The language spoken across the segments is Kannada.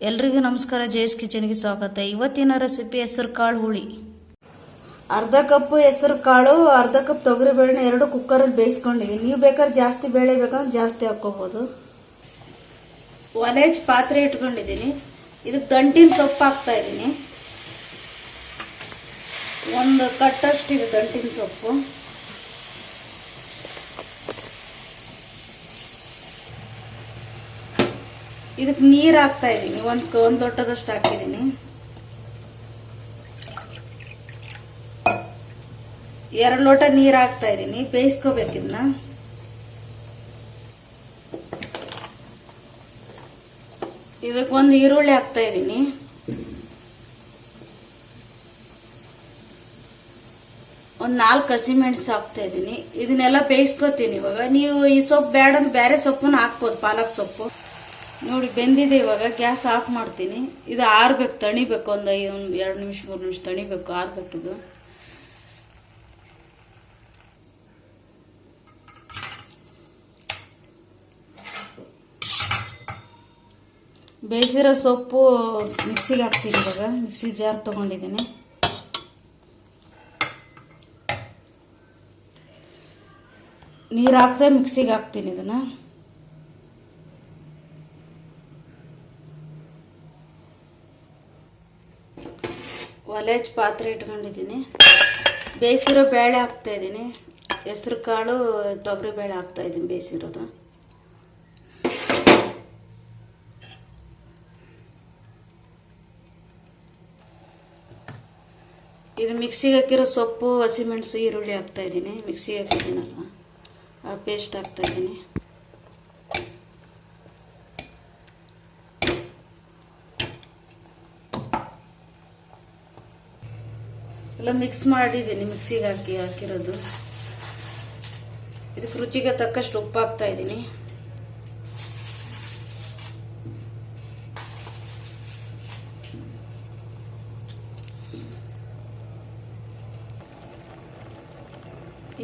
ಎಲ್ರಿಗೂ ನಮಸ್ಕಾರ. ಜೇಸ್ ಕಿಚನ್ಗೆ ಸ್ವಾಗತ. ಇವತ್ತಿನ ರೆಸಿಪಿ ಹೆಸರು ಕಾಳು ಹುಳಿ. ಅರ್ಧ ಕಪ್ ಹೆಸರು ಕಾಳು, ಅರ್ಧ ಕಪ್ ತೊಗರಿಬೇಳೆನ ಎರಡು ಕುಕ್ಕರಲ್ಲಿ ಬೇಯಿಸ್ಕೊಂಡಿದ್ದೀನಿ. ನೀವು ಬೇಕಾದ್ರೆ ಜಾಸ್ತಿ ಬೇಳೆ ಬೇಕಂದ್ರೆ ಜಾಸ್ತಿ ಹಾಕ್ಕೋಬೋದು. ಒಲೆ ಪಾತ್ರೆ ಇಟ್ಕೊಂಡಿದ್ದೀನಿ. ಇದಕ್ಕೆ ದಂಟಿನ ಸೊಪ್ಪು ಹಾಕ್ತಾ ಇದ್ದೀನಿ. ಒಂದು ಕಟ್ಟಷ್ಟಿದೆ ದಂಟಿನ ಸೊಪ್ಪು. ಇದಕ್ಕೆ ನೀರು ಹಾಕ್ತಾ ಇದ್ದೀನಿ. ಒಂದು ಲೋಟದಷ್ಟು ಹಾಕಿದ್ದೀನಿ. 2 ಲೋಟ ನೀರು ಹಾಕ್ತಾ ಇದ್ದೀನಿ. ಬೇಯಿಸ್ಕೋಬೇಕು ಇದನ್ನ. ಇದಕ್ಕೆ ಒಂದು ಈರುಳ್ಳಿ ಹಾಕ್ತಾ ಇದ್ದೀನಿ. ಒಂದು 4 ಹಸಿಮೆಣಸು ಹಾಕ್ತಾ ಇದ್ದೀನಿ. ಇದನ್ನೆಲ್ಲ ಬೇಯಿಸ್ಕೋತೀನಿ. ಇವಾಗ ನೀವು ಈ ಸೊಪ್ಪು ಬೇಡ ಅಂದ್ರೆ ಬೇರೆ ಸೊಪ್ಪನ್ನ ಹಾಕ್ಬೋದು, ಪಾಲಕ್ ಸೊಪ್ಪು. ನೋಡಿ ಬೆಂದಿದೆ. ಇವಾಗ ಗ್ಯಾಸ್ ಆಫ್ ಮಾಡ್ತೀನಿ. ಇದು ಆರ್ಬೇಕು, ತಣಿಬೇಕು. ಒಂದು 2 ನಿಮಿಷ 3 ನಿಮಿಷ ತಣಿಬೇಕು, ಆರ್ಬೇಕಿದು. ಬೇಯಿಸಿರೋ ಸೊಪ್ಪು ಮಿಕ್ಸಿಗೆ ಹಾಕ್ತೀನಿ. ಇವಾಗ ಮಿಕ್ಸಿ ಜಾರ್ ತಗೊಂಡಿದ್ದೀನಿ. ನೀರು ಹಾಕ್ದೆ ಮಿಕ್ಸಿಗೆ ಹಾಕ್ತೀನಿ ಇದನ್ನ. ಒಲೆ ಪಾತ್ರೆ ಇಟ್ಕೊಂಡಿದ್ದೀನಿ. ಬೇಯಿಸಿರೋ ಬೇಳೆ ಹಾಕ್ತಾ ಇದ್ದೀನಿ. ಹೆಸರು ಕಾಳು ತೊಗರಿ ಬೇಳೆ ಹಾಕ್ತಾ ಇದ್ದೀನಿ ಬೇಯಿಸಿರೋದು. ಇದು ಮಿಕ್ಸಿಗೆ ಹಾಕಿರೋ ಸೊಪ್ಪು, ಹಸಿಮೆಣಸು, ಈರುಳ್ಳಿ ಹಾಕ್ತಾ ಇದ್ದೀನಿ. ಮಿಕ್ಸಿಗೆ ಹಾಕಿದ್ದೀನಲ್ವ, ಆ ಪೇಸ್ಟ್ ಹಾಕ್ತಾ ಇದ್ದೀನಿ. ಎಲ್ಲ ಮಿಕ್ಸ್ ಮಾಡಿದ್ದೀನಿ. ಮಿಕ್ಸಿಗೆ ಹಾಕಿರೋದು. ಇದಕ್ಕೆ ರುಚಿಗೆ ತಕ್ಕಷ್ಟು ಉಪ್ಪು ಹಾಕ್ತಾ ಇದ್ದೀನಿ.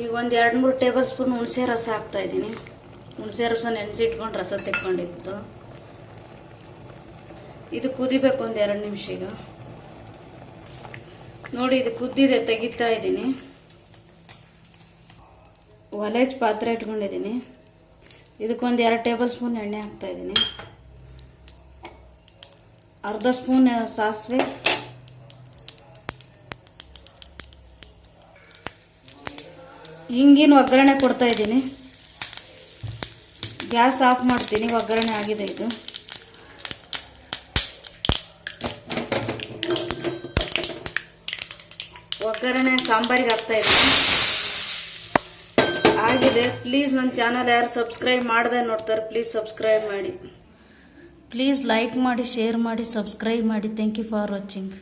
ಈಗ ಒಂದು 2-3 ಟೇಬಲ್ ಸ್ಪೂನ್ ಹುಣಸೆ ರಸ ಹಾಕ್ತಾ ಇದ್ದೀನಿ. ಹುಣಸೆ ರಸ ನೆನೆಸಿಟ್ಕೊಂಡು ರಸ ತೆಕ್ಕೊಂಡಿತ್ತು. ಇದು ಕುದಿಬೇಕು ಒಂದು 2 ನಿಮಿಷ. ಈಗ ನೋಡಿ ಇದು ಕುದ್ದಿದೆ, ತೆಗಿತಾ ಇದ್ದೀನಿ. ಒಲೆ ಪಾತ್ರೆ ಇಟ್ಕೊಂಡಿದ್ದೀನಿ. ಇದಕ್ಕೊಂದು 2 ಟೇಬಲ್ ಸ್ಪೂನ್ ಎಣ್ಣೆ ಹಾಕ್ತಾ ಇದ್ದೀನಿ. ಅರ್ಧ ಸ್ಪೂನ್ ಸಾಸಿವೆ, ಹಿಂಗಿನ ಒಗ್ಗರಣೆ ಕೊಡ್ತಾ ಇದ್ದೀನಿ. ಗ್ಯಾಸ್ ಆಫ್ ಮಾಡ್ತೀನಿ. ಒಗ್ಗರಣೆ ಆಗಿದೆ ಇದು. ಒಗ್ಗರಣೆ ಸಾಂಬಾರಿಗೆ ಹಾಕ್ತಾ ಇದ್ದೀನಿ. ಆಗಿದೆ. ಪ್ಲೀಸ್ ನನ್ನ ಚಾನಲ್ ಯಾರು ಸಬ್ಸ್ಕ್ರೈಬ್ ಮಾಡದೆ ನೋಡ್ತಾರೆ, ಪ್ಲೀಸ್ ಸಬ್ಸ್ಕ್ರೈಬ್ ಮಾಡಿ. ಪ್ಲೀಸ್ ಲೈಕ್ ಮಾಡಿ, ಶೇರ್ ಮಾಡಿ, ಸಬ್ಸ್ಕ್ರೈಬ್ ಮಾಡಿ. Thank you for watching.